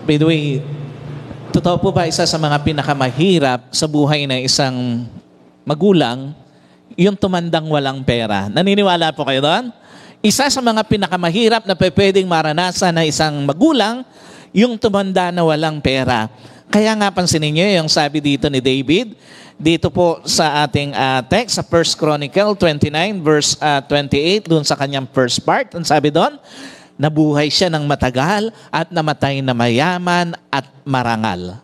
By the way, totoo po ba isa sa mga pinakamahirap sa buhay ng isang magulang, yung tumandang walang pera? Naniniwala po kayo doon? Isa sa mga pinakamahirap na pwedeng maranasan ng isang magulang, yung tumanda na walang pera. Kaya nga pansinin niyo yung sabi dito ni David, dito po sa ating text, sa 1 Chronicle 29 verse 28, dun sa kanyang first part, ang sabi doon, nabuhay siya ng matagal at namatay na mayaman at marangal.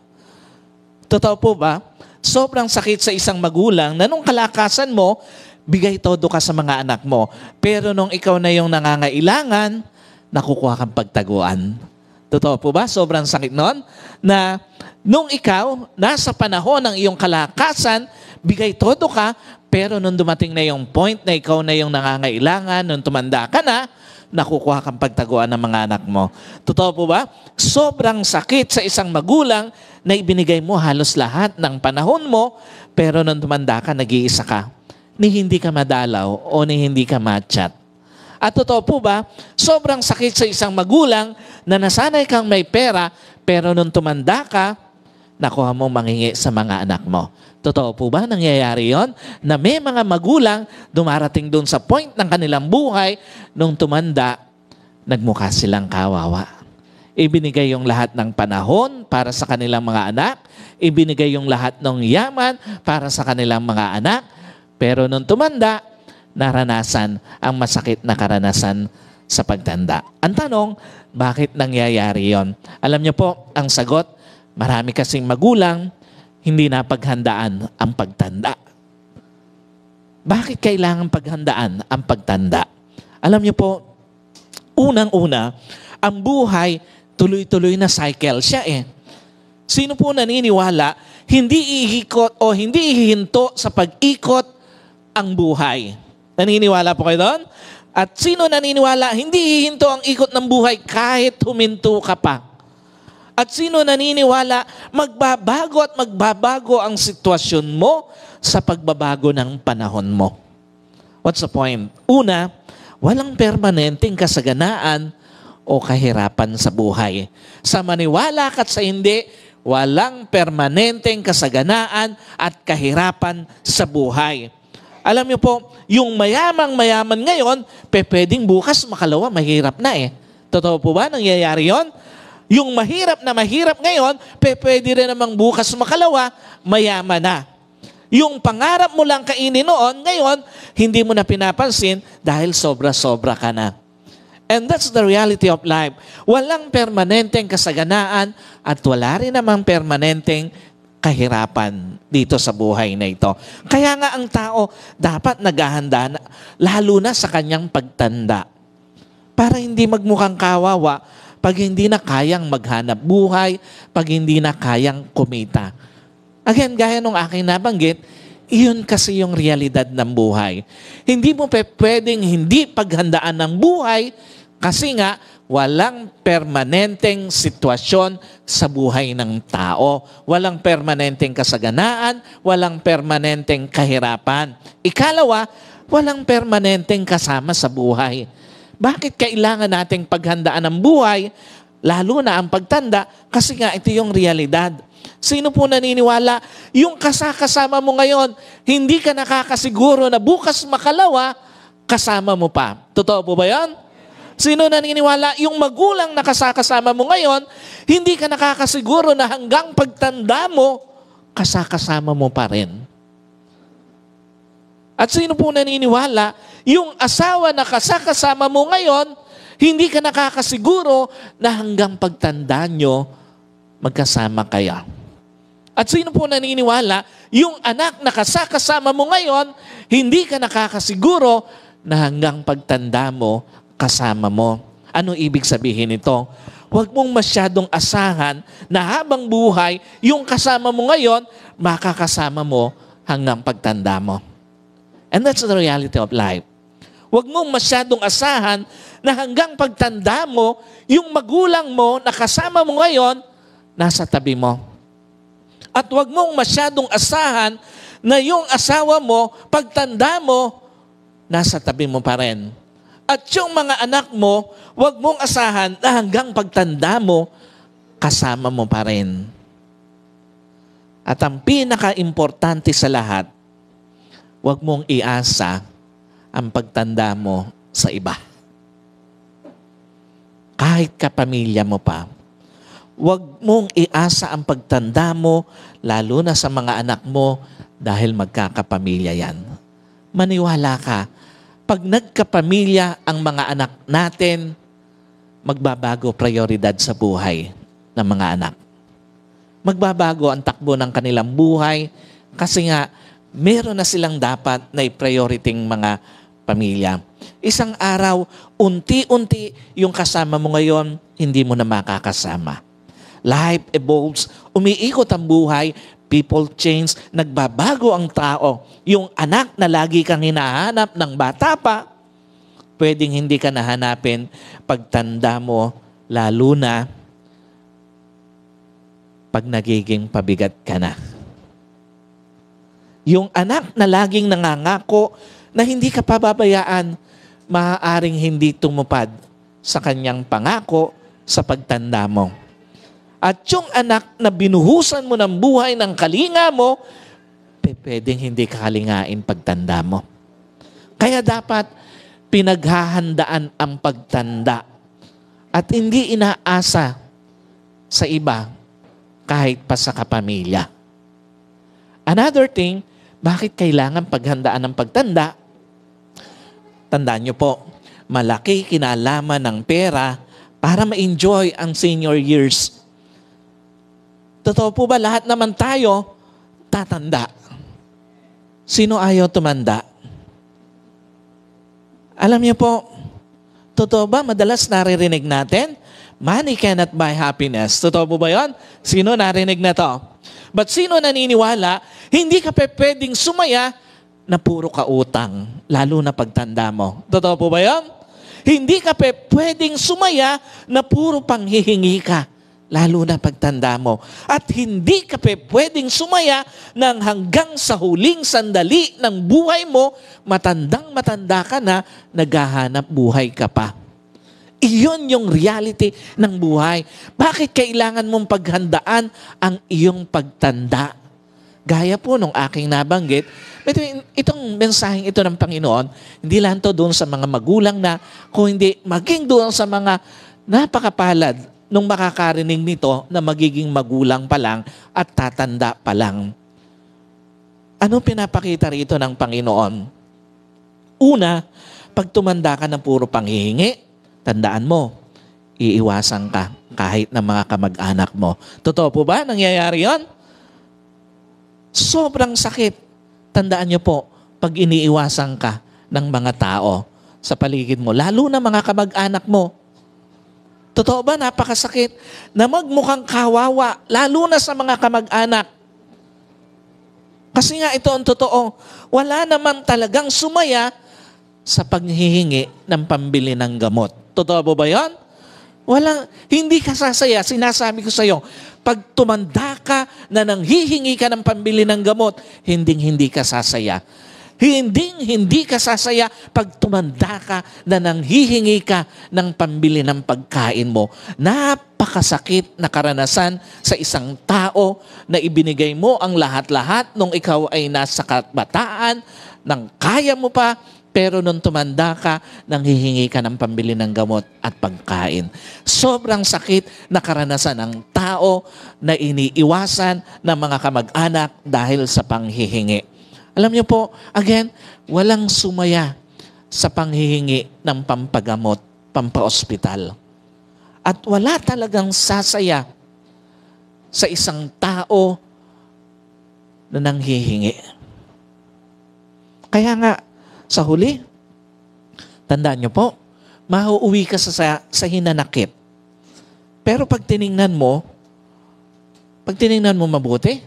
Totoo po ba? Sobrang sakit sa isang magulang na nung kalakasan mo, bigay todo ka sa mga anak mo. Pero nung ikaw na yung nangangailangan, nakukuha kang pagtaguan. Totoo po ba? Sobrang sakit nun na nung ikaw, nasa panahon ng iyong kalakasan, bigay todo ka, pero nung dumating na yung point na ikaw na yung nangangailangan, nung tumanda ka na, nakukuha kang pagtaguan ng mga anak mo. Totoo po ba? Sobrang sakit sa isang magulang na ibinigay mo halos lahat ng panahon mo, pero nung tumanda ka, nag-iisa ka. Ni hindi ka madalaw o ni hindi ka matchat. At totoo po ba? Sobrang sakit sa isang magulang na nasanay kang may pera, pero nung tumanda ka, nakuha mo manghingi sa mga anak mo. Totoo po ba nangyayari yon? Na may mga magulang dumarating doon sa point ng kanilang buhay, nung tumanda, nagmukha silang kawawa. Ibinigay yung lahat ng panahon para sa kanilang mga anak, ibinigay yung lahat ng yaman para sa kanilang mga anak, pero nung tumanda, naranasan ang masakit na karanasan sa pagtanda. Ang tanong, bakit nangyayari yon? Alam niyo po, ang sagot, marami kasing magulang, hindi napaghandaan ang pagtanda. Bakit kailangan paghandaan ang pagtanda? Alam niyo po, unang-una, ang buhay, tuloy-tuloy na cycle siya eh. Sino po naniniwala, hindi iikot o hindi ihinto sa pag-ikot ang buhay? Naniniwala po kayo doon? At sino naniniwala, hindi hihinto ang ikot ng buhay kahit huminto ka pa? At sino naniniwala, magbabago at magbabago ang sitwasyon mo sa pagbabago ng panahon mo? What's the point? Una, walang permanenteng kasaganaan o kahirapan sa buhay. Sa maniwala ka at sa hindi, walang permanenteng kasaganaan at kahirapan sa buhay. Alam niyo po, yung mayamang-mayaman ngayon, pwedeng bukas makalawa, mahirap na eh. Totoo po ba nangyayari yon? Yung mahirap na mahirap ngayon, pwede rin namang bukas makalawa, mayaman na. Yung pangarap mo lang kainin noon, ngayon, hindi mo na pinapansin dahil sobra-sobra ka na. And that's the reality of life. Walang permanenteng kasaganaan at wala rin namang permanenteng kahirapan dito sa buhay na ito. Kaya nga ang tao dapat naghahanda, lalo na sa kanyang pagtanda, para hindi magmukhang kawawa pag hindi na kayang maghanap buhay, pag hindi na kayang kumita. Again, gaya nung aking nabanggit, iyon kasi yung realidad ng buhay. Hindi mo pwedeng hindi paghandaan ng buhay kasi nga walang permanenteng sitwasyon sa buhay ng tao. Walang permanenteng kasaganaan, walang permanenteng kahirapan. Ikalawa, walang permanenteng kasama sa buhay. Bakit kailangan nating paghandaan ng buhay, lalo na ang pagtanda? Kasi nga ito yung realidad. Sino po naniniwala? Yung kasama mo ngayon, hindi ka nakakasiguro na bukas makalawa, kasama mo pa. Totoo po ba yan? Sino naniniwala? Yung magulang na kasama mo ngayon, hindi ka nakakasiguro na hanggang pagtanda mo, kasama mo pa rin. At sino po naniniwala, yung asawa na kasama mo ngayon, hindi ka nakakasiguro na hanggang pagtanda nyo, magkasama kaya. At sino po naniniwala, yung anak na kasama mo ngayon, hindi ka nakakasiguro na hanggang pagtanda mo, kasama mo. Ano ibig sabihin nito? Huwag mong masyadong asahan na habang buhay, yung kasama mo ngayon, makakasama mo hanggang pagtanda mo. And that's the reality of life. Huwag mong masyadong asahan na hanggang pagtanda mo, yung magulang mo na kasama mo ngayon, nasa tabi mo. At huwag mong masyadong asahan na yung asawa mo, pagtanda mo, nasa tabi mo pa rin. At yung mga anak mo, huwag mong asahan na hanggang pagtanda mo, kasama mo pa rin. At ang pinaka-importante sa lahat, huwag mong iasa ang pagtanda mo sa iba. Kahit kapamilya mo pa, huwag mong iasa ang pagtanda mo, lalo na sa mga anak mo, dahil magkakapamilya yan. Maniwala ka, pag nagkapamilya ang mga anak natin, magbabago prioridad sa buhay ng mga anak. Magbabago ang takbo ng kanilang buhay kasi nga meron na silang dapat na i-prioriting mga pamilya. Isang araw, unti-unti yung kasama mo ngayon, hindi mo na makakasama. Life evolves, umiikot ang buhay, people change, nagbabago ang tao. Yung anak na lagi kang hinahanap ng bata pa, pwedeng hindi ka nahanapin pagtanda mo, lalo na pag nagiging pabigat ka na. Yung anak na laging nangangako na hindi ka pababayaan, maaaring hindi tumupad sa kanyang pangako sa pagtanda mo. At yung anak na binuhusan mo ng buhay ng kalinga mo, pwedeng hindi ka kalingain pagtanda mo. Kaya dapat pinaghahandaan ang pagtanda at hindi inaasa sa iba kahit pa sa kapamilya. Another thing, bakit kailangan paghandaan ng pagtanda? Tandaan niyo po, malaki kinalaman ng pera para ma-enjoy ang senior years. Totoo po ba lahat naman tayo tatanda? Sino ayaw tumanda? Alam niyo po, totoo ba madalas naririnig natin, money cannot buy happiness. Totoo po ba yun? Sino narinig na to? But sino naniniwala, hindi ka pwedeng sumaya na puro ka utang, lalo na pagtanda mo. Totoo po ba yun? Hindi ka pwedeng sumaya na puro panghihingi ka, lalo na pagtanda mo. At hindi ka pwedeng sumaya ng hanggang sa huling sandali ng buhay mo, matandang-matanda ka na, naghahanap buhay ka pa. Iyon yung reality ng buhay. Bakit kailangan mong paghandaan ang iyong pagtanda? Gaya po nung aking nabanggit, itong mensaheng ito ng Panginoon, hindi lang to doon sa mga magulang na, kung hindi maging doon sa mga napakapalad nung makakarinig nito na magiging magulang pa lang at tatanda pa lang. Ano pinapakita rito ng Panginoon? Una, pag tumanda ka ng puro panghihingi, tandaan mo, iiwasan ka kahit ng mga kamag-anak mo. Totoo po ba? Nangyayari yon? Sobrang sakit. Tandaan niyo po, pag iniiwasan ka ng mga tao sa paligid mo, lalo na mga kamag-anak mo. Totoo ba? Napakasakit na magmukhang kawawa, lalo na sa mga kamag-anak. Kasi nga ito ang totoo, wala naman talagang sumaya sa paghihingi ng pambili ng gamot. Totoo po ba yun? Hindi ka sasaya. Sinasabi ko sa iyo, pag tumanda ka na nanghihingi ka ng pambili ng gamot, hindi ka sasaya. Hindi ka sasaya pag tumanda ka na nanghihingi ka ng pambili ng pagkain mo. Napakasakit na karanasan sa isang tao na ibinigay mo ang lahat-lahat nung ikaw ay nasa kabataan, nang kaya mo pa, pero nung tumanda ka, nanghihingi ka ng pambili ng gamot at pagkain. Sobrang sakit na karanasan ng tao na iniiwasan ng mga kamag-anak dahil sa panghihingi. Alam niyo po, again, walang sumaya sa panghihingi ng pampagamot, pampaospital. At wala talagang sasaya sa isang tao na nanghihingi. Kaya nga, sa huli, tandaan niyo po, mauuwi ka sa hinanakit. Pero pag tiningnan mo mabuti,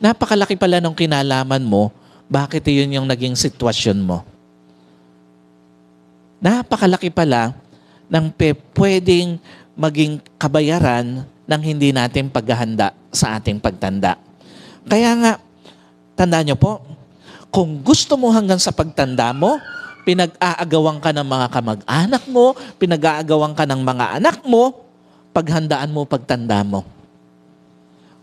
napakalaki pala ng kinalaman mo, bakit yun yung naging sitwasyon mo. Napakalaki pala ng pwedeng maging kabayaran ng hindi natin paghahanda sa ating pagtanda. Kaya nga, tandaan niyo po, kung gusto mo hanggang sa pagtanda mo, pinag-aagawan ka ng mga kamag-anak mo, pinag-aagawan ka ng mga anak mo, paghandaan mo pagtanda mo.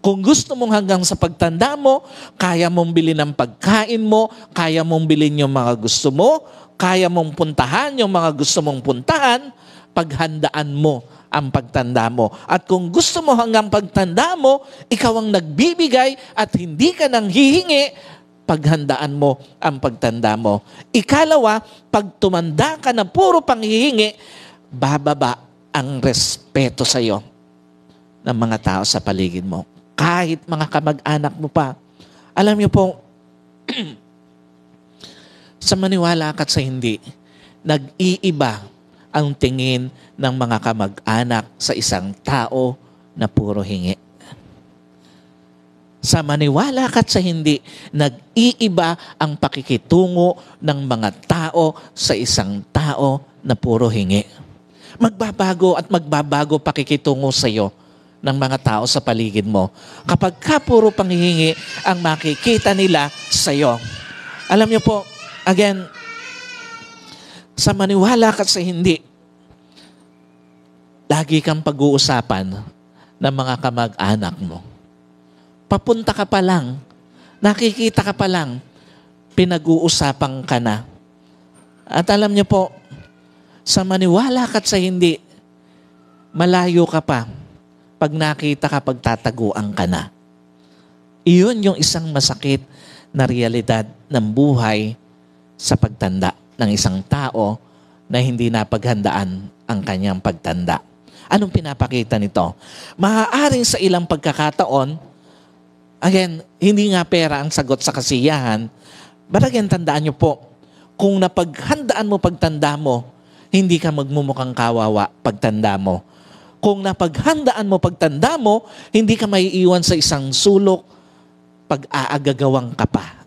Kung gusto mong hanggang sa pagtanda mo, kaya mong bilhin ang pagkain mo, kaya mong bilhin yung mga gusto mo, kaya mong puntahan yung mga gusto mong puntahan, paghandaan mo ang pagtanda mo. At kung gusto mo hanggang pagtanda mo, ikaw ang nagbibigay at hindi ka nang hihingi, paghandaan mo ang pagtanda mo. Ikalawa, pag tumanda ka na puro panghihingi, bababa ang respeto sa iyo ng mga tao sa paligid mo. Kahit mga kamag-anak mo pa. Alam niyo po, sa maniwala ka't sa hindi, nag-iiba ang tingin ng mga kamag-anak sa isang tao na puro hingi. Sa maniwala ka't sa hindi, nag-iiba ang pakikitungo ng mga tao sa isang tao na puro hingi. Magbabago at magbabago pakikitungo sa iyo ng mga tao sa paligid mo. Kapag ka puro panghihingi ang makikita nila sa iyo. Alam niyo po, again, sa maniwala ka sa hindi, lagi kang pag-uusapan ng mga kamag-anak mo. Papunta ka pa lang, nakikita ka pa lang, pinag-uusapan ka na. At alam niyo po, sa maniwala ka sa hindi, malayo ka pa pag nakita ka, pagtataguan ka na. Iyon yung isang masakit na realidad ng buhay sa pagtanda ng isang tao na hindi napaghandaan ang kanyang pagtanda. Anong pinapakita nito? Maaaring sa ilang pagkakataon, again, hindi nga pera ang sagot sa kasiyahan, but again, tandaan nyo po, kung napaghandaan mo pagtanda mo, hindi ka magmumukhang kawawa pagtanda mo. Kung napaghandaan mo pagtanda mo, hindi ka maiiwan sa isang sulok pag-aagagawang ka pa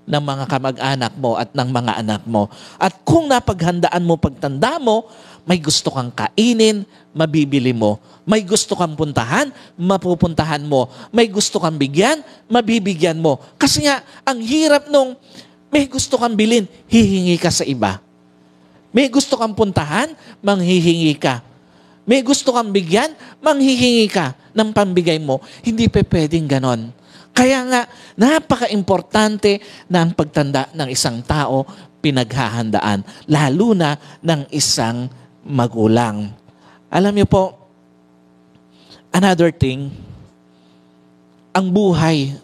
ng mga kamag-anak mo at ng mga anak mo. At kung napaghandaan mo pagtanda mo, may gusto kang kainin, mabibili mo. May gusto kang puntahan, mapupuntahan mo. May gusto kang bigyan, mabibigyan mo. Kasi nga, ang hirap nung may gusto kang bilhin, hihingi ka sa iba. May gusto kang puntahan, manghihingi ka. May gusto kang bigyan, manghihingi ka ng pambigay mo. Hindi pa pwedeng ganon. Kaya nga, napaka-importante na ang pagtanda ng isang tao pinaghahandaan, lalo na ng isang magulang. Alam niyo po, another thing, ang buhay,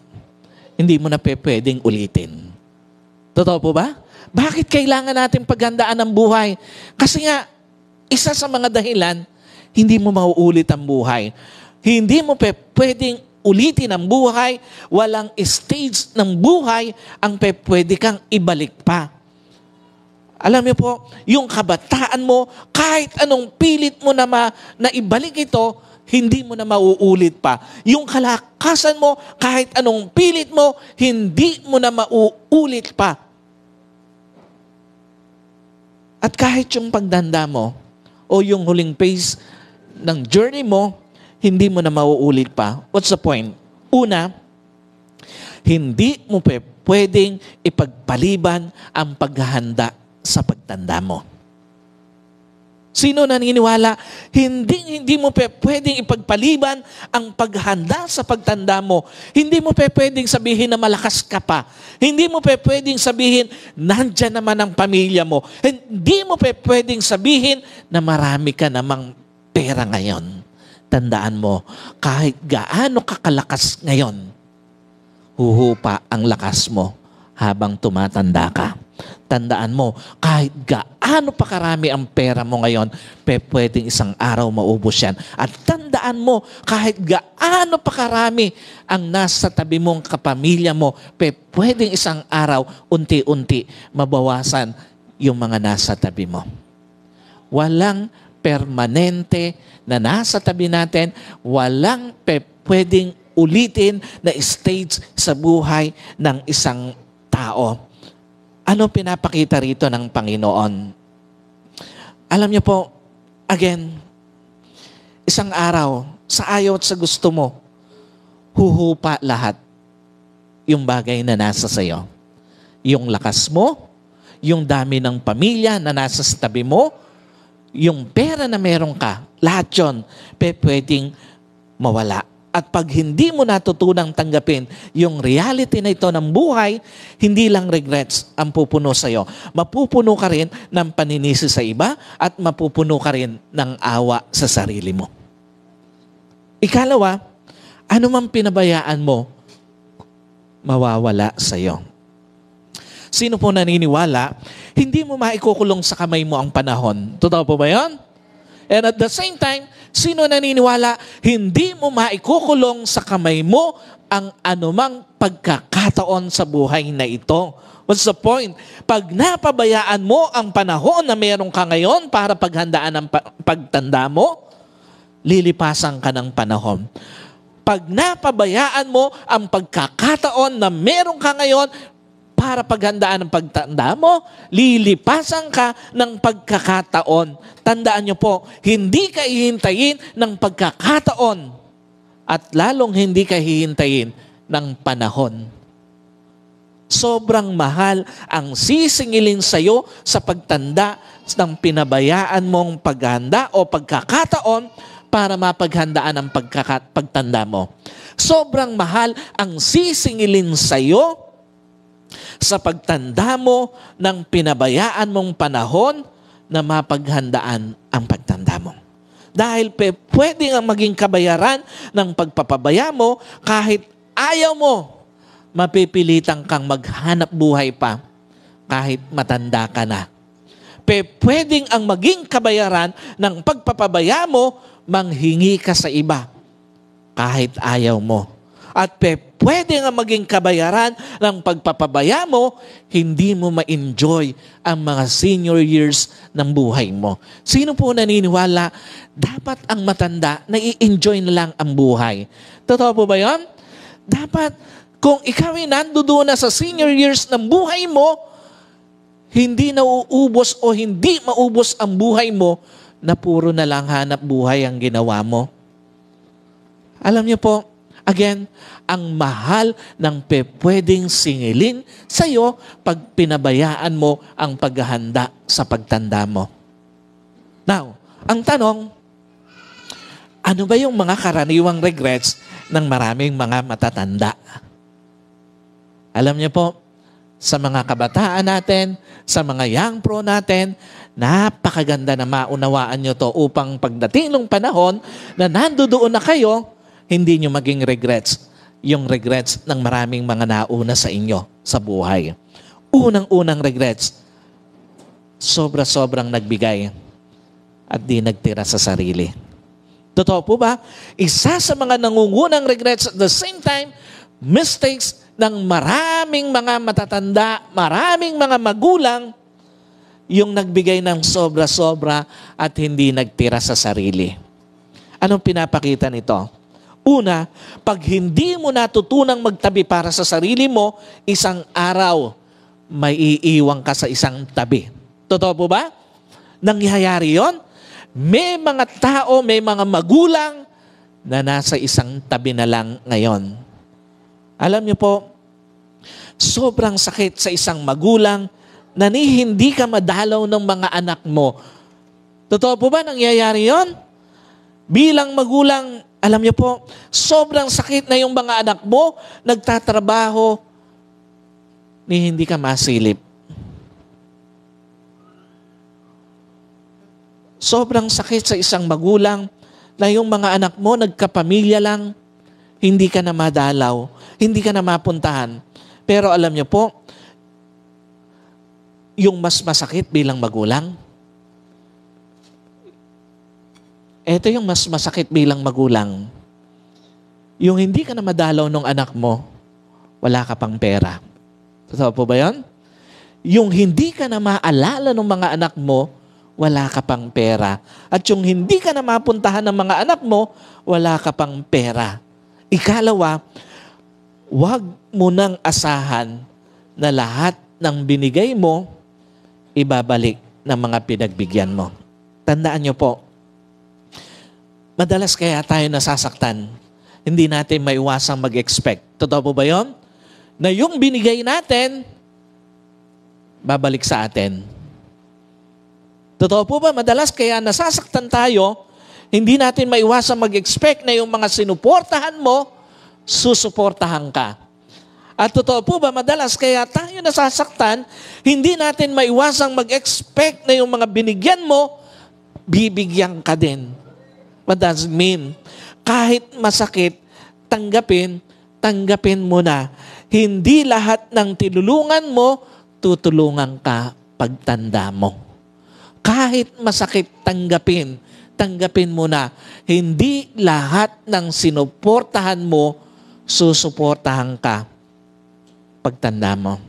hindi mo na pwedeng ulitin. Totoo po ba? Bakit kailangan natin paghandaan ang buhay? Kasi nga, isa sa mga dahilan, hindi mo mauulit ang buhay. Hindi mo pwedeng ulitin ang buhay, walang stage ng buhay ang pwede kang ibalik pa. Alam niyo po, yung kabataan mo, kahit anong pilit mo na ibalik ito, hindi mo na mauulit pa. Yung kalakasan mo, kahit anong pilit mo, hindi mo na mauulit pa. At kahit yung pagdanda mo, o yung huling phase ng journey mo, hindi mo na mauulit pa. What's the point? Una, hindi mo pwedeng ipagpaliban ang paghahanda sa pagtanda mo. Sino naniniwala? Hindi mo pwedeng ipagpaliban ang paghahanda sa pagtanda mo. Hindi mo pwedeng sabihin na malakas ka pa. Hindi mo pwedeng sabihin, nandyan naman ang pamilya mo. Hindi mo pwedeng sabihin na marami ka namang pera ngayon. Tandaan mo, kahit gaano kakalakas ngayon, huhupa ang lakas mo habang tumatanda ka. Tandaan mo, kahit gaano pa karami ang pera mo ngayon, pwedeng isang araw maubos yan. At tandaan mo, kahit gaano pa karami ang nasa tabi mong kapamilya mo, pwedeng isang araw, unti-unti, mabawasan yung mga nasa tabi mo. Walang permanente na nasa tabi natin, walang pwedeng ulitin na stage sa buhay ng isang tao. Ano pinapakita rito ng Panginoon? Alam niyo po, again, isang araw, sa ayaw at sa gusto mo, huhupa lahat yung bagay na nasa sayo. Yung lakas mo, yung dami ng pamilya na nasa sa tabi mo, yung pera na meron ka, Lahat yun, pwedeng mawala. At pag hindi mo natutunang tanggapin yung reality na ito ng buhay, hindi lang regrets ang pupuno sa'yo. Mapupuno ka rin ng paninisi sa iba at mapupuno ka rin ng awa sa sarili mo. Ikalawa, ano mang pinabayaan mo, mawawala sa'yo. Sino po naniniwala, hindi mo maikukulong sa kamay mo ang panahon? Totoo po ba yun? And at the same time, sino naniniwala, hindi mo maikukulong sa kamay mo ang anumang pagkakataon sa buhay na ito? What's the point? Pag napabayaan mo ang panahon na meron ka ngayon para paghandaan ang pagtanda mo, lilipasan ka ng panahon. Pag napabayaan mo ang pagkakataon na meron ka ngayon para paghandaan ng pagtanda mo, lilipasan ka ng pagkakataon. Tandaan nyo po, hindi ka hihintayin ng pagkakataon at lalong hindi ka hihintayin ng panahon. Sobrang mahal ang sisingilin sa'yo sa pagtanda ng pinabayaan mong paghanda o pagkakataon para mapaghandaan ang pagtanda mo. Sobrang mahal ang sisingilin sa'yo sa pagtanda mo ng pinabayaan mong panahon na mapaghandaan ang pagtanda mo. Dahil pwede nga maging kabayaran ng pagpapabaya mo kahit ayaw mo, mapipilitan kang maghanap buhay pa kahit matanda ka na. Pwedeng ang maging kabayaran ng pagpapabaya mo, manghingi ka sa iba kahit ayaw mo. At pwede nga maging kabayaran ng pagpapabaya mo, hindi mo ma-enjoy ang mga senior years ng buhay mo. Sino po naniniwala, dapat ang matanda na i-enjoy na lang ang buhay? Totoo po ba yun? Dapat, kung ikaw ay nandoon na sa senior years ng buhay mo, hindi nauubos o hindi maubos ang buhay mo na puro na lang hanap buhay ang ginawa mo. Alam niyo po, again, ang mahal ng pwedeng singilin sa iyo pag pinabayaan mo ang paghahanda sa pagtanda mo. Now, ang tanong, ano ba yung mga karaniwang regrets ng maraming mga matatanda? Alam niyo po, sa mga kabataan natin, sa mga young pro natin, napakaganda na maunawaan nyo to upang pagdating ng panahon na nandoon na kayo, hindi nyo maging regrets, yung regrets ng maraming mga nauna sa inyo sa buhay. Unang-unang regrets, sobra-sobrang nagbigay at di nagtira sa sarili. Totoo po ba? Isa sa mga nangungunang regrets at the same time, mistakes ng maraming mga matatanda, maraming mga magulang, yung nagbigay ng sobra-sobra at hindi nagtira sa sarili. Anong pinapakita nito? Una, pag hindi mo natutunang magtabi para sa sarili mo, isang araw, may iiwang ka sa isang tabi. Totoo po ba? Nangyayari yon? May mga tao, may mga magulang na nasa isang tabi na lang ngayon. Alam niyo po, sobrang sakit sa isang magulang na hindi ka madalaw ng mga anak mo. Totoo po ba nangyayari yon? Bilang magulang, alam niyo po, sobrang sakit na yung mga anak mo, nagtatrabaho, ni hindi ka masilip. Sobrang sakit sa isang magulang na yung mga anak mo, nagkapamilya lang, hindi ka na madalaw, hindi ka na mapuntahan. Pero alam niyo po, yung mas masakit bilang magulang, ito yung mas masakit bilang magulang. Yung hindi ka na madalaw ng anak mo, wala ka pang pera. Totoo po ba yun? Yung hindi ka na maalala ng mga anak mo, wala ka pang pera. At yung hindi ka na mapuntahan ng mga anak mo, wala ka pang pera. Ikalawa, huwag mo nang asahan na lahat ng binigay mo, ibabalik ng mga pinagbigyan mo. Tandaan niyo po, madalas kaya tayo nasasaktan, hindi natin maiwasang mag-expect. Totoo po ba yun? Na yung binigay natin, babalik sa atin. Totoo po ba? Madalas kaya nasasaktan tayo, Hindi natin maiwasang mag-expect na yung mga sinuportahan mo, susuportahan ka. At totoo po ba, madalas kaya tayo nasasaktan, hindi natin maiwasang mag-expect na yung mga binigyan mo, bibigyan ka din. What does it mean? Kahit masakit, tanggapin mo na. Hindi lahat ng tinulungan mo, tutulungan ka pagtanda mo. Kahit masakit, tanggapin mo na. Hindi lahat ng sinuportahan mo, susuportahan ka pagtanda mo.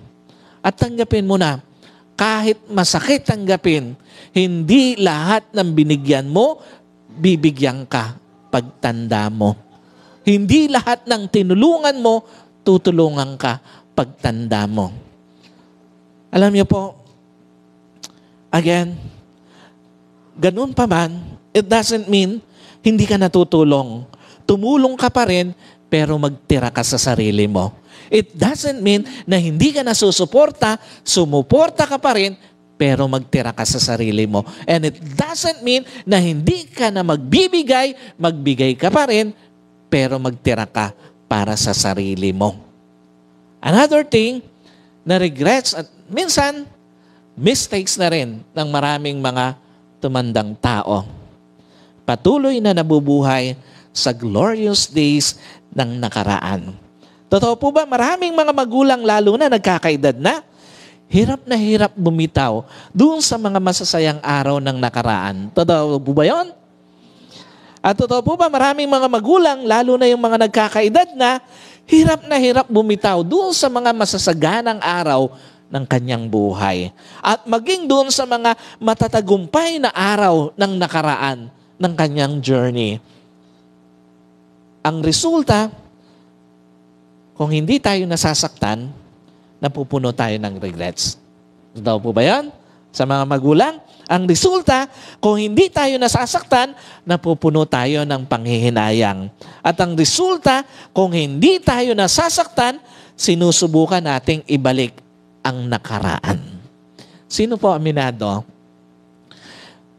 At tanggapin mo na, kahit masakit tanggapin, hindi lahat ng binigyan mo, bibigyan ka pagtanda mo. Hindi lahat ng tinulungan mo, tutulungan ka pagtanda mo. Alam niyo po, again, ganun pa man, it doesn't mean hindi ka natutulong. Tumulong ka pa rin, pero magtira ka sa sarili mo. It doesn't mean na hindi ka nasusuporta, sumuporta ka pa rin, pero magtira ka sa sarili mo. And it doesn't mean na hindi ka na magbigay ka pa rin, pero magtira ka para sa sarili mo. Another thing na regrets at minsan mistakes na rin ng maraming mga tumandang tao. Patuloy na nabubuhay sa glorious days ng nakaraan. Totoo po ba, maraming mga magulang lalo na nagkakaedad na, hirap bumitaw doon sa mga masasayang araw ng nakaraan. Totoo po ba yun? At totoo po ba, maraming mga magulang, lalo na yung mga nagkakaedad na hirap bumitaw doon sa mga masasaganang araw ng kanyang buhay. At maging doon sa mga matatagumpay na araw ng nakaraan ng kanyang journey. Ang resulta, kung hindi tayo nasasaktan, napupuno tayo ng regrets. Totoo po ba yan? Sa mga magulang, ang resulta, kung hindi tayo nasasaktan, napupuno tayo ng panghihinayang. At ang resulta, kung hindi tayo nasasaktan, sinusubukan nating ibalik ang nakaraan. Sino po aminado?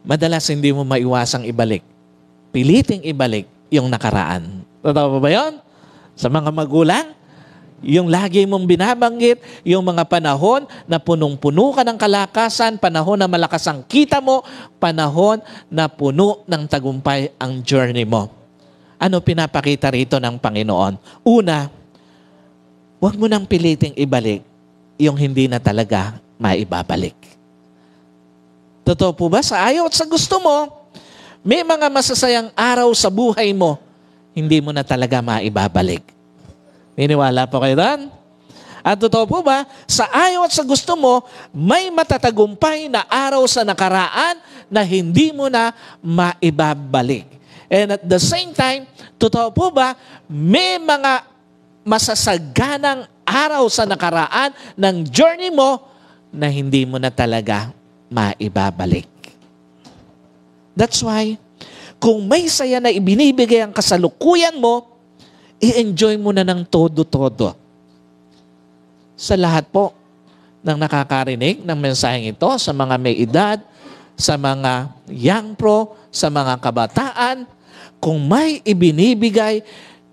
Madalas hindi mo maiwasang ibalik. Piliting ibalik yung nakaraan. Totoo ba yun? Sa mga magulang, yung lagi mong binabanggit, yung mga panahon na punong-puno ka ng kalakasan, panahon na malakas ang kita mo, panahon na puno ng tagumpay ang journey mo. Ano pinapakita rito ng Panginoon? Una, huwag mo nang piliting ibalik yung hindi na talaga maibabalik. Totoo po ba? Sa ayaw at sa gusto mo, may mga masasayang araw sa buhay mo, hindi mo na talaga maibabalik. Niniwala po kayo doon? At totoo po ba, sa ayaw at sa gusto mo, may matatagumpay na araw sa nakaraan na hindi mo na maibabalik. And at the same time, totoo po ba, may mga masasaganang araw sa nakaraan ng journey mo na hindi mo na talaga maibabalik. That's why, kung may saya na ibinibigay ang kasalukuyan mo, i-enjoy mo na ng todo-todo. Sa lahat po ng nakakarinig ng mensaheng ito, sa mga may edad, sa mga young pro, sa mga kabataan, kung may ibinibigay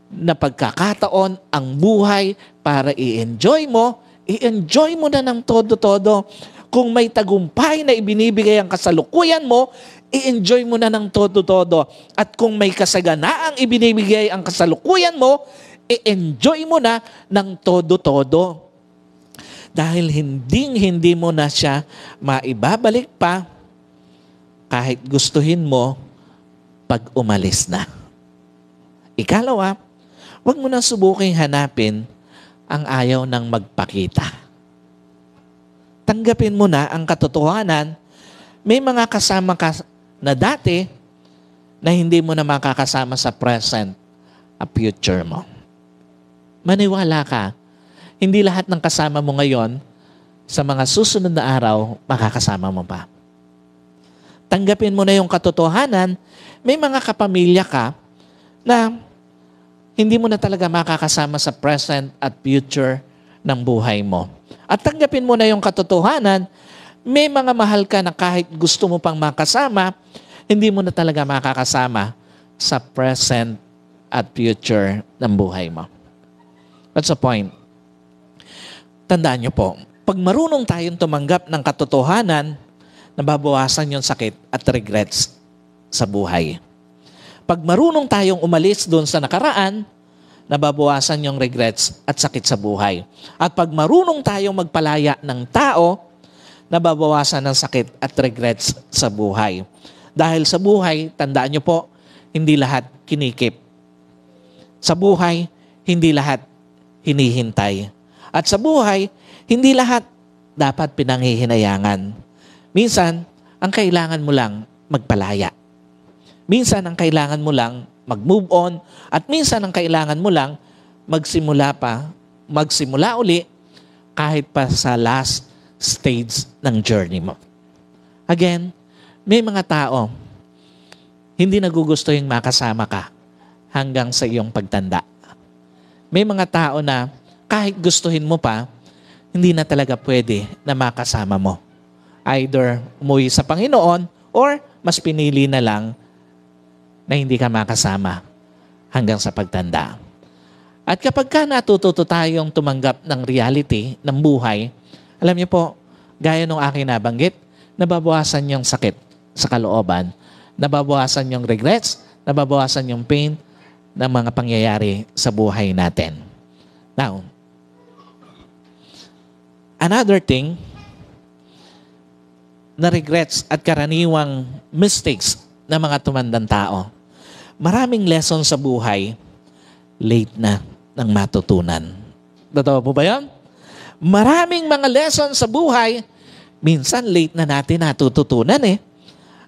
na pagkakataon ang buhay para i-enjoy mo na ng todo-todo. Kung may tagumpay na ibinibigay ang kasalukuyan mo, i-enjoy mo na ng todo-todo. At kung may kasaganaang ibinibigay ang kasalukuyan mo, i-enjoy mo na ng todo-todo. Dahil hindi mo na siya maibabalik pa kahit gustuhin mo pag umalis na. Ikalawa, huwag mo na subuking hanapin ang ayaw ng magpakita. Tanggapin mo na ang katotohanan, may mga kasama ka na dati na hindi mo na makakasama sa present at future mo. Maniwala ka, hindi lahat ng kasama mo ngayon sa mga susunod na araw, makakasama mo pa. Tanggapin mo na yung katotohanan, may mga kapamilya ka na hindi mo na talaga makakasama sa present at future ng buhay mo. At tanggapin mo na yung katotohanan, may mga mahal ka na kahit gusto mo pang makasama, hindi mo na talaga makakasama sa present at future ng buhay mo. What's the point? Tandaan niyo po, pag marunong tayong tumanggap ng katotohanan, nababawasan yung sakit at regrets sa buhay. Pag marunong tayong umalis doon sa nakaraan, nababawasan yung regrets at sakit sa buhay. At pag marunong tayong magpalaya ng tao, nababawasan ng sakit at regrets sa buhay. Dahil sa buhay, tandaan niyo po, hindi lahat kinikip. Sa buhay, hindi lahat hinihintay. At sa buhay, hindi lahat dapat pinanghihinayangan. Minsan, ang kailangan mo lang magpalaya. Minsan, ang kailangan mo lang mag-move on. At minsan, ang kailangan mo lang magsimula uli kahit pa sa last stage ng journey mo. Again, may mga tao, hindi nagugusto yung makasama ka hanggang sa iyong pagtanda. May mga tao na kahit gustuhin mo pa, hindi na talaga pwede na makasama mo. Either umuwi sa Panginoon or mas pinili na lang na hindi ka makasama hanggang sa pagtanda. At kapag ka natututo tayong tumanggap ng reality ng buhay, alam niyo po, gaya nung aking nabanggit, nababawasan yung sakit sa kalooban, nababawasan yung regrets, nababawasan yung pain ng mga pangyayari sa buhay natin. Now, another thing na regrets at karaniwang mistakes ng mga tumandang tao, maraming lessons sa buhay, late na ng matutunan. Totoo po ba yan? Maraming mga lessons sa buhay, minsan late na natin natututunan eh.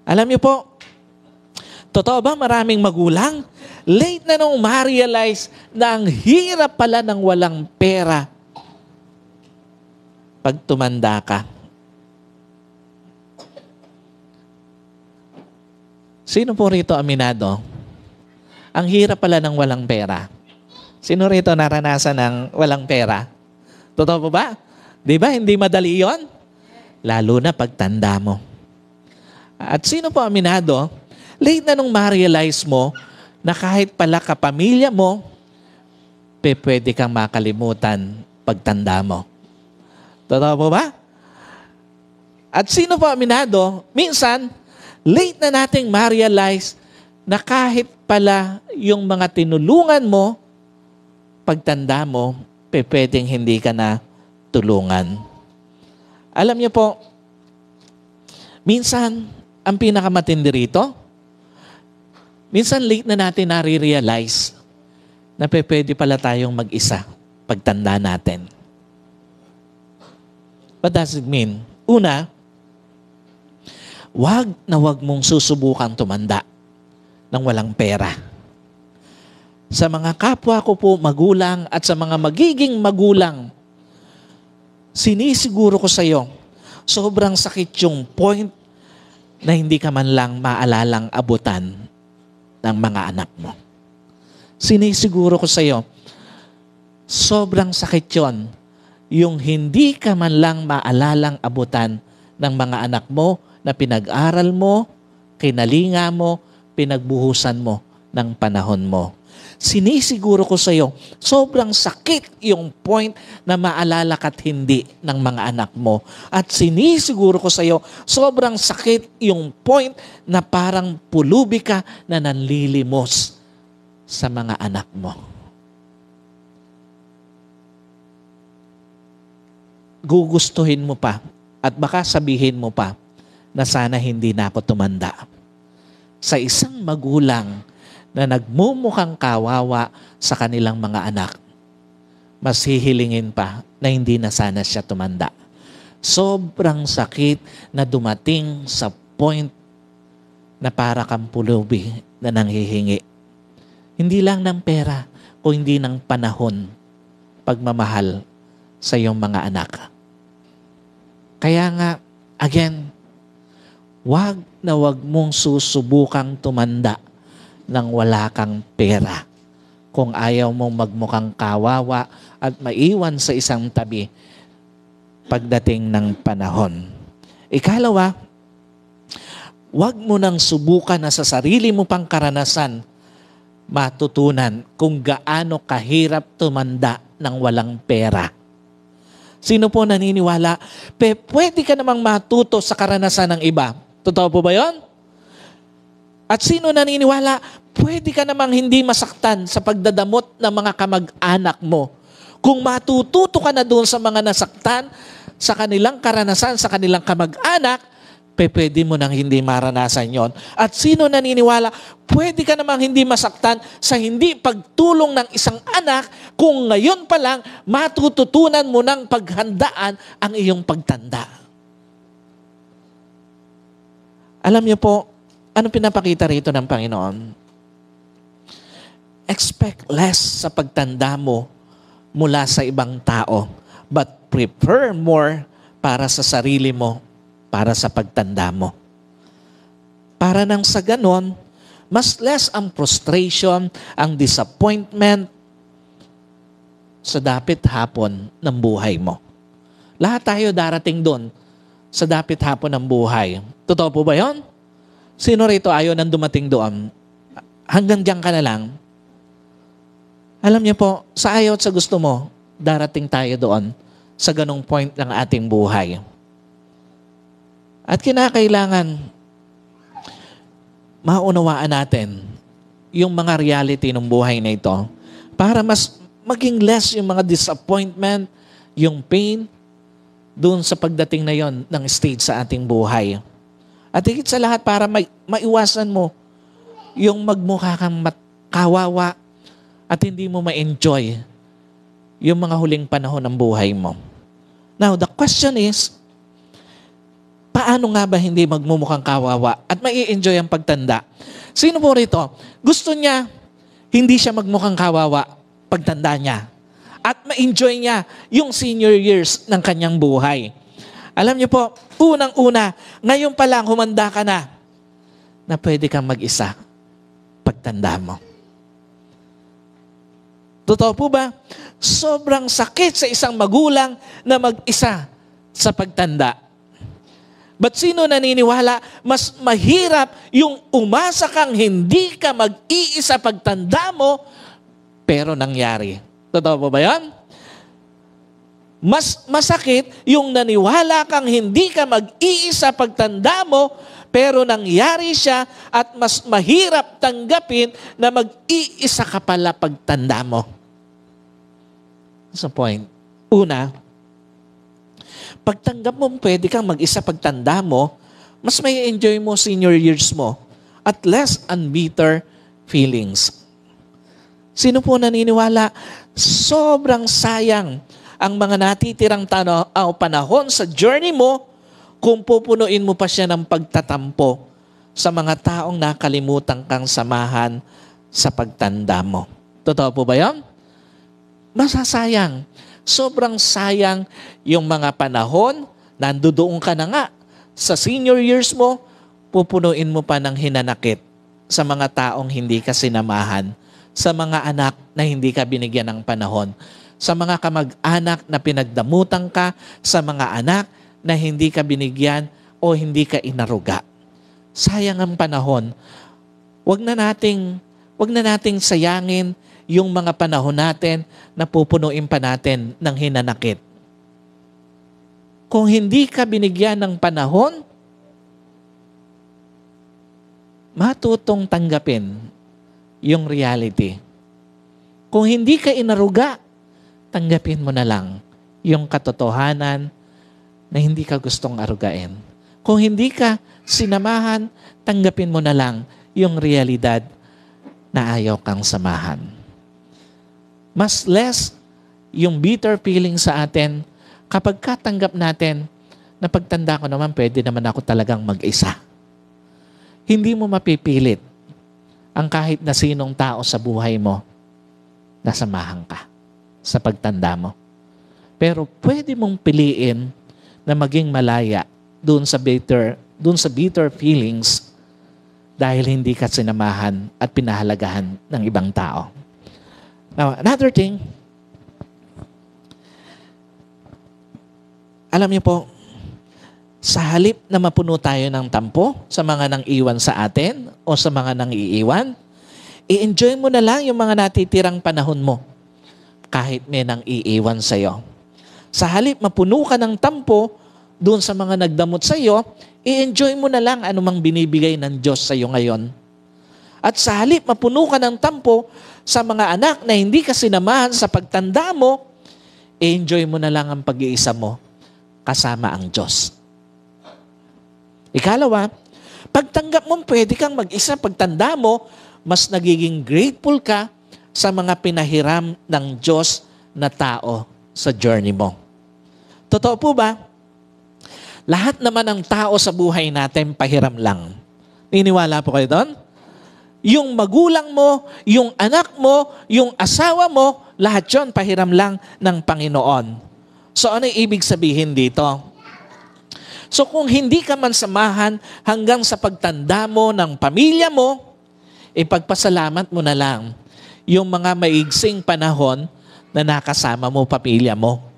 Alam niyo po, totoo ba maraming magulang, late na nung ma-realize na ang hirap pala ng walang pera pag tumanda ka. Sino po rito aminado? Ang hirap pala ng walang pera. Sino rito naranasan ng walang pera? Totoo po ba? Di ba? Hindi madali yon? Lalo na pagtanda mo. At sino po aminado? Late na nung ma-realize mo na kahit pala kapamilya mo, pwede kang makalimutan pagtanda mo. Totoo po ba? At sino po aminado? Minsan, late na nating ma-realize na kahit pala yung mga tinulungan mo, pagtanda mo, pwedeng hindi ka na tulungan. Alam niyo po, minsan, ang pinakamatindi rito, minsan late na natin nare-realize na pwede pala tayong mag-isa pagtanda natin. What does it mean? Una, wag mong susubukang tumanda ng walang pera. Sa mga kapwa ko po magulang at sa mga magiging magulang, sinisiguro ko sa iyo, sobrang sakit yung point na hindi ka man lang maalalang abutan ng mga anak mo. Sinisiguro ko sa iyo, sobrang sakit yon, yung hindi ka man lang maalalang abutan ng mga anak mo na pinag-aral mo, kinalinga mo, pinagbuhusan mo ng panahon mo. Sinisiguro ko sa iyo, sobrang sakit yung point na maalala ka't hindi ng mga anak mo. At sinisiguro ko sa iyo, sobrang sakit yung point na parang pulubi ka na nanlilimos sa mga anak mo. Gugustuhin mo pa at baka sabihin mo pa na sana hindi na ako tumanda. Sa isang magulang na nagmumukhang kawawa sa kanilang mga anak, mas hihilingin pa na hindi na sana siya tumanda. Sobrang sakit na dumating sa point na para kang pulubi na nanghihingi. Hindi lang ng pera, kung hindi ng panahon, pagmamahal sa iyong mga anak. Kaya nga, again, wag mong susubukang tumanda nang wala kang pera. Kung ayaw mong magmukhang kawawa at maiwan sa isang tabi pagdating ng panahon. Ikalawa, wag mo nang subukan na sa sarili mo pang karanasan matutunan kung gaano kahirap tumanda ng walang pera. Sino po naniniwala? Pwede ka namang matuto sa karanasan ng iba. Totoo po ba yun? At sino naniniwala? Pwede ka namang hindi masaktan sa pagdadamot ng mga kamag-anak mo. Kung matututo ka na doon sa mga nasaktan, sa kanilang karanasan, sa kanilang kamag-anak, pwede mo nang hindi maranasan yon. At sino naniniwala, pwede ka namang hindi masaktan sa hindi pagtulong ng isang anak kung ngayon pa lang matututunan mo ng paghandaan ang iyong pagtanda. Alam niyo po, ano pinapakita rito ng Panginoon? Expect less sa pagtanda mo mula sa ibang tao, but prepare more para sa sarili mo, para sa pagtanda mo. Para nang sa ganon, mas less ang frustration, ang disappointment sa dapit hapon ng buhay mo. Lahat tayo darating doon sa dapit hapon ng buhay. Totoo po ba yun? Sino rito ayaw nang dumating doon? Hanggang diyan ka na lang. Alam niyo po, sa ayaw at sa gusto mo, darating tayo doon sa ganong point ng ating buhay. At kinakailangan maunawaan natin yung mga reality ng buhay na ito para mas maging less yung mga disappointment, yung pain, doon sa pagdating na yon ng stage sa ating buhay. At higit sa lahat para maiwasan mo yung magmukha kang kawawa at hindi mo ma-enjoy yung mga huling panahon ng buhay mo. Now, the question is, paano nga ba hindi magmumukhang kawawa at mai-enjoy ang pagtanda? Sino po rito? Gusto niya, hindi siya magmukhang kawawa pagtanda niya. At ma-enjoy niya yung senior years ng kanyang buhay. Alam niyo po, unang-una, ngayon pa lang humanda ka na pwede kang mag-isa pagtanda mo. Totoo po ba? Sobrang sakit sa isang magulang na mag-isa sa pagtanda. But sino naniniwala, mas mahirap yung umasa kang hindi ka mag-iisa pagtanda mo, pero nangyari. Totoo po ba yan? Mas masakit yung naniwala kang hindi ka mag-iisa pagtanda mo, pero nangyari siya at mas mahirap tanggapin na mag-iisa ka pala pagtanda mo. That's the point. Una, pagtanggap mo pwede kang mag-isa pagtanda mo, mas may enjoy mo senior years mo at less unbitter feelings. Sino po naniniwala? Sobrang sayang ang mga natitirang panahon sa journey mo kung pupunuin mo pa siya ng pagtatampo sa mga taong nakalimutan kang samahan sa pagtanda mo. Totoo po ba yun? Masasayang. Sobrang sayang yung mga panahon, nandoon ka na nga sa senior years mo, pupunuin mo pa ng hinanakit sa mga taong hindi ka sinamahan, sa mga anak na hindi ka binigyan ng panahon, sa mga kamag-anak na pinagdamutan ka, sa mga anak na hindi ka binigyan o hindi ka inaruga. Sayang ang panahon. Wag na nating sayangin yung mga panahon natin na pupunuin pa natin ng hinanakit. Kung hindi ka binigyan ng panahon, matutong tanggapin yung reality. Kung hindi ka inaruga, tanggapin mo na lang yung katotohanan na hindi ka gustong arugain. Kung hindi ka sinamahan, tanggapin mo na lang yung realidad na ayaw kang samahan. Mas less yung bitter feeling sa atin kapag katanggap natin na pagtanda ko naman, pwede naman ako talagang mag-isa. Hindi mo mapipilit ang kahit na sinong tao sa buhay mo na samahan ka sa pagtanda mo. Pero pwede mong piliin na maging malaya doon sa bitter feelings dahil hindi ka sinamahan at pinahalagahan ng ibang tao. Now, another thing, alam niyo po, sa halip na mapuno tayo ng tampo sa mga nang iwan sa atin o sa mga nang iiwan, I-enjoy mo na lang yung mga natitirang panahon mo kahit may nang iiwan sa'yo. Sa halip mapuno ka ng tampo doon sa mga nagdamot sa'yo, i-enjoy mo na lang anumang binibigay ng Diyos sa'yo ngayon. At sa halip mapuno ka ng tampo sa mga anak na hindi ka sinamahan sa pagtanda mo, i-enjoy mo na lang ang pag-iisa mo kasama ang Diyos. Ikalawa, pagtanggap mo pwede kang mag-isa pagtanda mo, mas nagiging grateful ka sa mga pinahiram ng Diyos na tao sa journey mo. Totoo po ba? Lahat naman ng tao sa buhay natin pahiram lang. Niniwala po kayo doon? Yung magulang mo, yung anak mo, yung asawa mo, lahat yon pahiram lang ng Panginoon. So ano yung ibig sabihin dito? So kung hindi ka man samahan hanggang sa pagtanda mo ng pamilya mo, ipagpasalamat mo na lang yung mga maigsing panahon na nakasama mo pamilya mo.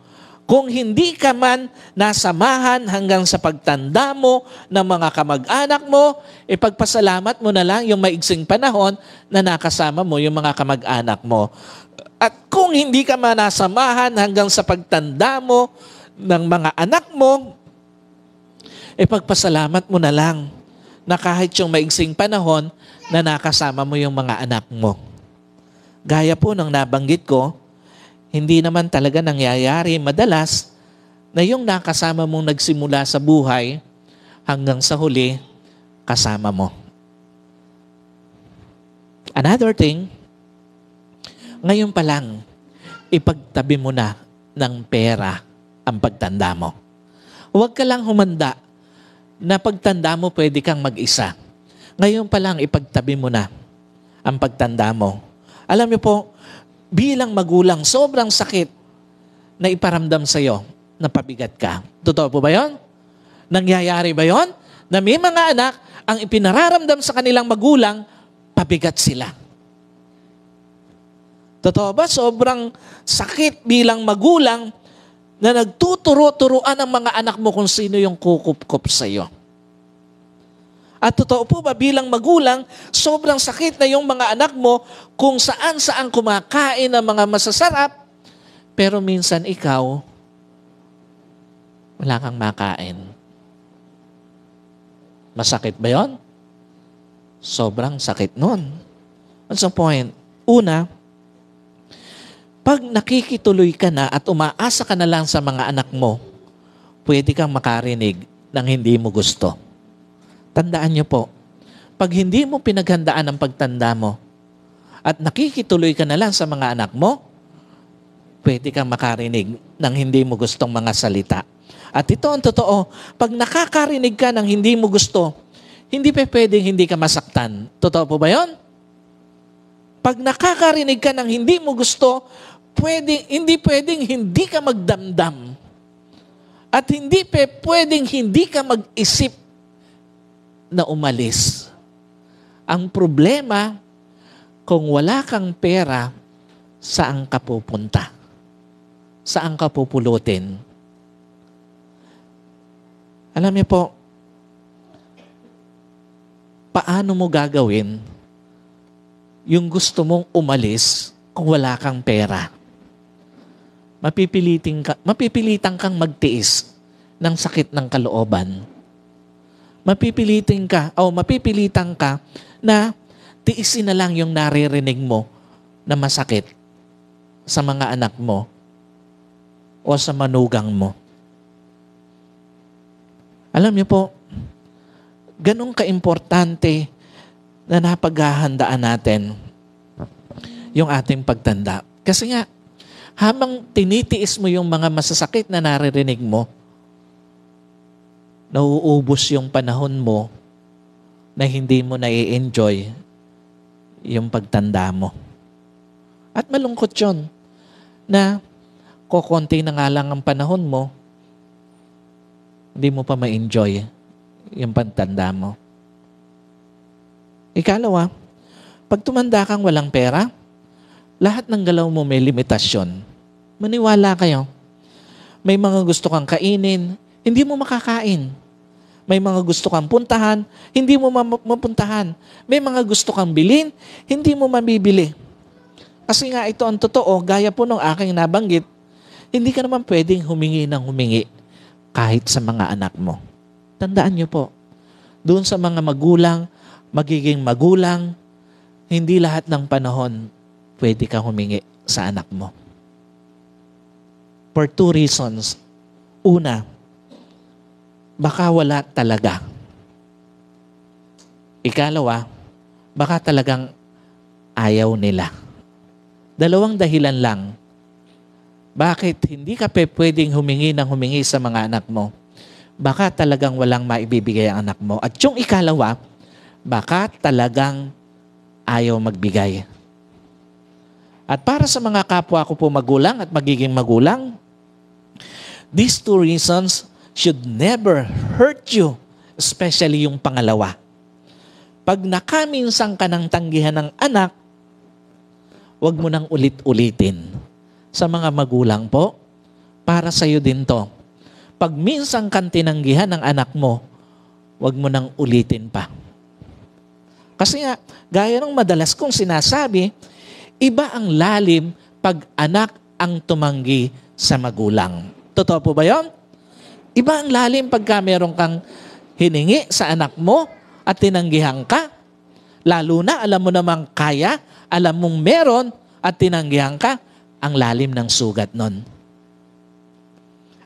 Kung hindi ka man nasamahan hanggang sa pagtanda mo ng mga kamag-anak mo, ipagpasalamat mo na lang yung maigsing panahon na nakasama mo yung mga kamag-anak mo. At kung hindi ka man nasamahan hanggang sa pagtanda mo ng mga anak mo, ipagpasalamat mo na lang na kahit yung maigsing panahon na nakasama mo yung mga anak mo. Gaya po ng nabanggit ko, hindi naman talaga nangyayari madalas na yung nakasama mong nagsimula sa buhay hanggang sa huli, kasama mo. Another thing, ngayon pa lang, ipagtabi mo na ng pera ang pagtanda mo. Huwag ka lang humanda na pagtanda mo pwede kang mag-isa. Ngayon pa lang, ipagtabi mo na ang pagtanda mo. Alam niyo po, bilang magulang, sobrang sakit na iparamdam sa'yo na pabigat ka. Totoo po ba yun? Nangyayari ba yun? Na may mga anak, ang ipinararamdam sa kanilang magulang, pabigat sila. Totoo ba? Sobrang sakit bilang magulang na nagtuturo-turuan ang mga anak mo kung sino yung kukup-kup sa'yo. At totoo po ba bilang magulang, sobrang sakit na yung mga anak mo kung saan-saan kumakain ng mga masasarap, pero minsan ikaw, wala kang makain. Masakit ba yon? Sobrang sakit nun. What's the point? Una, pag nakikituloy ka na at umaasa ka na lang sa mga anak mo, pwede kang makarinig ng hindi mo gusto. Tandaan niyo po, pag hindi mo pinaghandaan ang pagtanda mo at nakikituloy ka na lang sa mga anak mo, pwede kang makarinig ng hindi mo gustong mga salita. At ito ang totoo, pag nakakarinig ka ng hindi mo gusto, hindi pa pwedeng hindi ka masaktan. Totoo po ba yun? Pag nakakarinig ka ng hindi mo gusto, hindi pwedeng hindi ka magdamdam. At hindi pwedeng hindi ka mag-isip na umalis. Ang problema, kung wala kang pera, saan ka pupunta? Saan ka pupulutin? Alam niyo po, paano mo gagawin yung gusto mong umalis kung wala kang pera? Mapipilitan kang magtiis ng sakit ng kalooban. Mapipilitan ka na tiisin na lang yung naririnig mo na masakit sa mga anak mo o sa manugang mo. Alam niyo po, ganun ka-importante na napaghahandaan natin yung ating pagtanda. Kasi nga, habang tinitiis mo yung mga masasakit na naririnig mo, nauubos yung panahon mo na hindi mo na-enjoy yung pagtanda mo. At malungkot yun na kukunti na nga lang ang panahon mo, hindi mo pa ma-enjoy yung pagtanda mo. Ikalawa, pag tumanda kang walang pera, lahat ng galaw mo may limitasyon. Maniwala kayo. May mga gusto kang kainin, hindi mo makakain. May mga gusto kang puntahan, hindi mo mapuntahan. May mga gusto kang bilhin, hindi mo mabibili. Kasi nga ito ang totoo, gaya po ng aking nabanggit, hindi ka naman pwedeng humingi ng humingi kahit sa mga anak mo. Tandaan niyo po, doon sa mga magulang, magiging magulang, hindi lahat ng panahon pwede kang humingi sa anak mo. For two reasons. Una, baka wala talaga. Ikalawa, baka talagang ayaw nila. Dalawang dahilan lang. Bakit hindi ka pwedeng humingi ng humingi sa mga anak mo? Baka talagang walang maibibigay ang anak mo. At yung ikalawa, baka talagang ayaw magbigay. At para sa mga kapwa ko po magulang at magiging magulang, these two reasons should never hurt you, especially yung pangalawa. Pag nakaminsang ka ng tanggihan ng anak, huwag mo nang ulit-ulitin. Sa mga magulang po, para sa iyo din to. Pag minsang kang tinanggihan ng anak mo, huwag mo nang ulitin pa. Kasi nga, gaya ng madalas kong sinasabi, iba ang lalim pag anak ang tumanggi sa magulang. Totoo po ba yun? Iba ang lalim pagka meron kang hiningi sa anak mo at tinanggihan ka. Lalo na alam mo namang kaya, alam mong meron at tinanggihan ka, ang lalim ng sugat nun.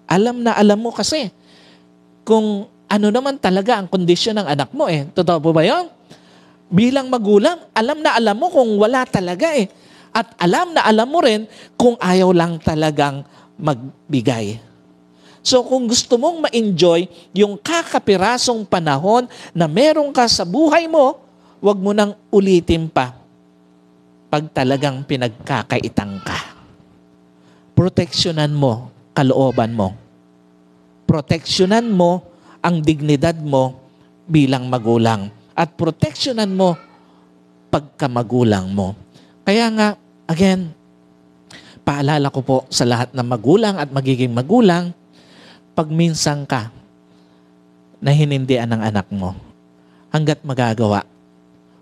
Alam na alam mo kasi kung ano naman talaga ang kondisyon ng anak mo eh. Totoo po ba yun? Bilang magulang, alam na alam mo kung wala talaga eh. At alam na alam mo rin kung ayaw lang talagang magbigay. So kung gusto mong ma-enjoy yung kakapirasong panahon na meron ka sa buhay mo, huwag mo nang ulitin pa pag talagang pinagkakaitang ka. Proteksyonan mo kalooban mo. Proteksyonan mo ang dignidad mo bilang magulang. At proteksyonan mo pagkamagulang mo. Kaya nga, again, paalala ko po sa lahat ng magulang at magiging magulang, pag minsan ka na hinindihan ng anak mo, hanggat magagawa,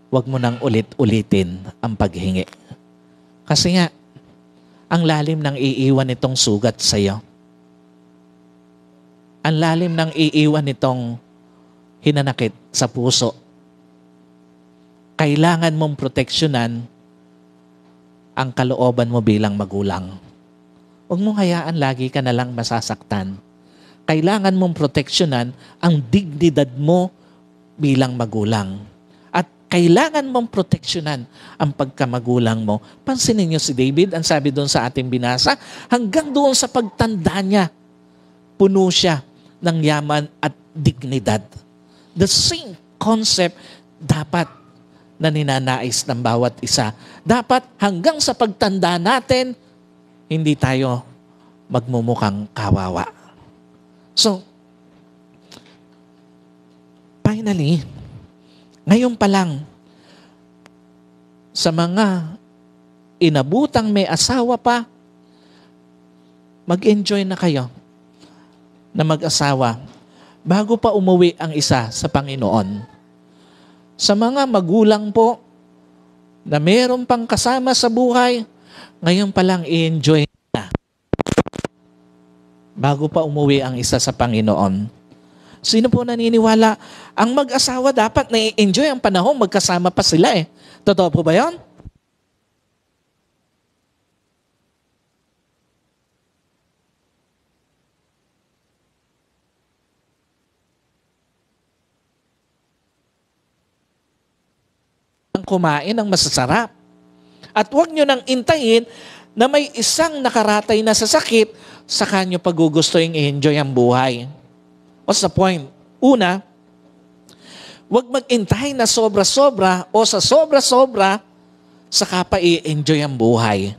huwag mo nang ulit-ulitin ang paghingi. Kasi nga, ang lalim ng iiwan nitong sugat sa iyo. Ang lalim ng iiwan nitong hinanakit sa puso. Kailangan mong proteksyonan ang kalooban mo bilang magulang. Huwag mong hayaan lagi ka na lang masasaktan. Kailangan mong proteksyonan ang dignidad mo bilang magulang. At kailangan mong proteksyonan ang pagkamagulang mo. Pansinin niyo si David, ang sabi doon sa ating binasa, hanggang doon sa pagtanda niya, puno siya ng yaman at dignidad. The same concept dapat na ninanais ng bawat isa. Dapat hanggang sa pagtanda natin, hindi tayo magmumukhang kawawa. So, finally, ngayon pa lang, sa mga inabutang may asawa pa, mag-enjoy na kayo na mag-asawa bago pa umuwi ang isa sa Panginoon. Sa mga magulang po na meron pang kasama sa buhay, ngayon pa lang i-enjoy na bago pa umuwi ang isa sa Panginoon. Sino po naniniwala? Ang mag-asawa dapat na i-enjoy ang panahon, magkasama pa sila eh. Totoo po ba yun? Kumain ng masasarap. At huwag nyo nang intayin na may isang nakaratay na sa sakit, saka nyo pagugustuhin i-enjoy ang buhay. What's the point? Una, huwag mag-intay na sobra-sobra o sa sobra-sobra, saka pa i-enjoy ang buhay.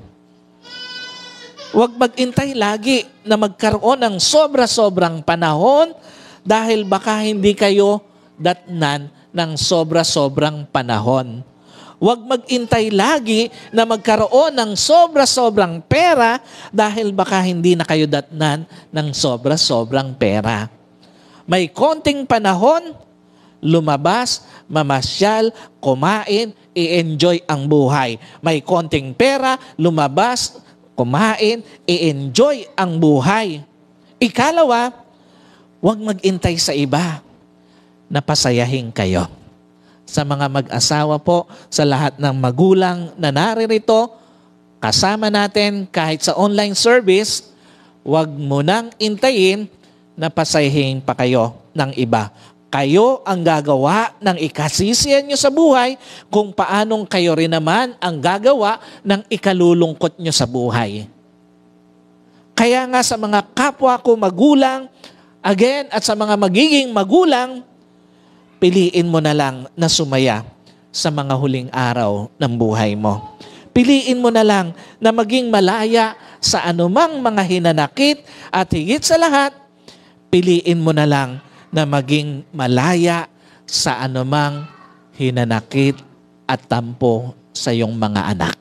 Huwag mag-intay lagi na magkaroon ng sobra-sobrang panahon dahil baka hindi kayo datnan ng sobra-sobrang panahon. Huwag mag-intay lagi na magkaroon ng sobra-sobrang pera dahil baka hindi na kayo datnan ng sobra-sobrang pera. May konting panahon, lumabas, mamasyal, kumain, i-enjoy ang buhay. May konting pera, lumabas, kumain, i-enjoy ang buhay. Ikalawa, huwag mag-intay sa iba na pasayahin kayo. Sa mga mag-asawa po, sa lahat ng magulang na naririto, kasama natin kahit sa online service, huwag mo nang intayin na pasayahin pa kayo ng iba. Kayo ang gagawa ng ikasisiyan nyo sa buhay kung paanong kayo rin naman ang gagawa ng ikalulungkot nyo sa buhay. Kaya nga sa mga kapwa ko magulang, again, at sa mga magiging magulang, piliin mo na lang na sumaya sa mga huling araw ng buhay mo. Piliin mo na lang na maging malaya sa anumang mga hinanakit at higit sa lahat, piliin mo na lang na maging malaya sa anumang hinanakit at tampo sa iyong mga anak.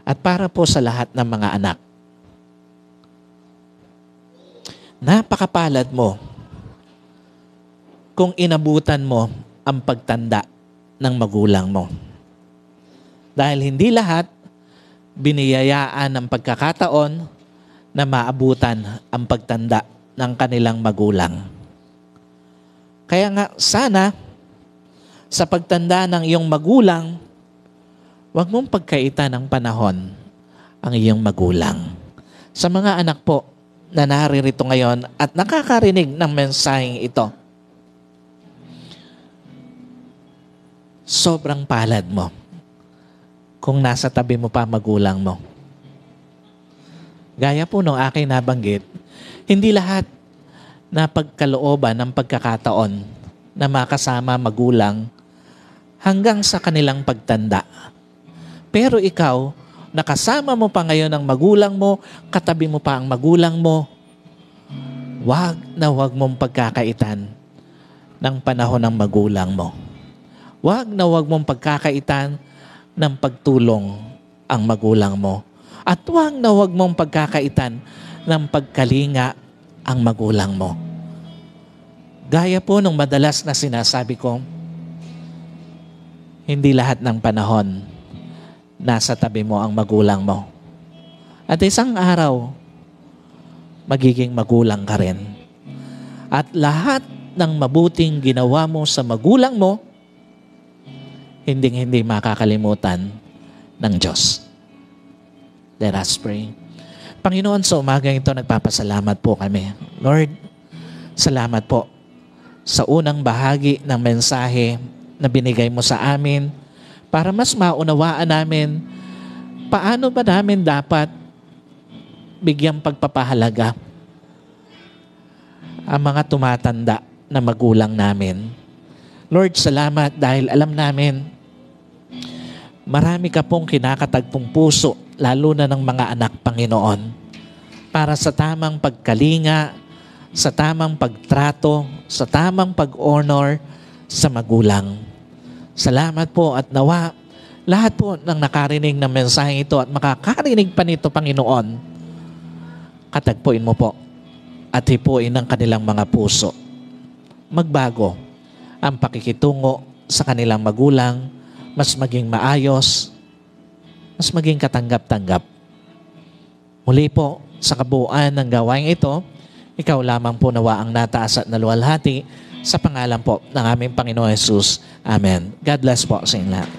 At para po sa lahat ng mga anak, napakapalad mo kung inabutan mo ang pagtanda ng magulang mo. Dahil hindi lahat biniyayaan ng pagkakataon na maabutan ang pagtanda ng kanilang magulang. Kaya nga, sana, sa pagtanda ng iyong magulang, huwag mong pagkaitan ng panahon ang iyong magulang. Sa mga anak po na naririto ngayon at nakakarinig ng mensaheng ito, sobrang palad mo kung nasa tabi mo pa magulang mo. Gaya po nung aking nabanggit, hindi lahat na pagkalooban ng pagkakataon na makasama magulang hanggang sa kanilang pagtanda. Pero ikaw, nakasama mo pa ngayon ang magulang mo, katabi mo pa ang magulang mo, wag na wag mong pagkakaitan ng panahon ng magulang mo. Wag na wag mong pagkakaitan ng pagtulong ang magulang mo. At huwag na huwag mong pagkakaitan ng pagkalinga ang magulang mo. Gaya po nung madalas na sinasabi ko, hindi lahat ng panahon nasa tabi mo ang magulang mo. At isang araw, magiging magulang ka rin. At lahat ng mabuting ginawa mo sa magulang mo, hindi makakalimutan ng Diyos. Let us pray. Panginoon, sa umagang ito, nagpapasalamat po kami. Lord, salamat po sa unang bahagi ng mensahe na binigay mo sa amin para mas maunawaan namin paano ba namin dapat bigyang pagpapahalaga ang mga tumatanda na magulang namin. Lord, salamat dahil alam namin marami ka pong kinakatagpong puso, lalo na ng mga anak, Panginoon, para sa tamang pagkalinga, sa tamang pagtrato, sa tamang pag-honor sa magulang. Salamat po at nawa lahat po ng nakarinig ng mensaheng ito at makakarinig pa nito, Panginoon, katagpuin mo po at hipuin ang kanilang mga puso. Magbago ang pakikitungo sa kanilang magulang, mas maging maayos, mas maging katanggap-tanggap. Muli po, sa kabuuan ng gawain ito, ikaw lamang po nawa ang nataas at naluwalhati sa pangalan po ng aming Panginoon Jesus. Amen. God bless po sa inyo lahat.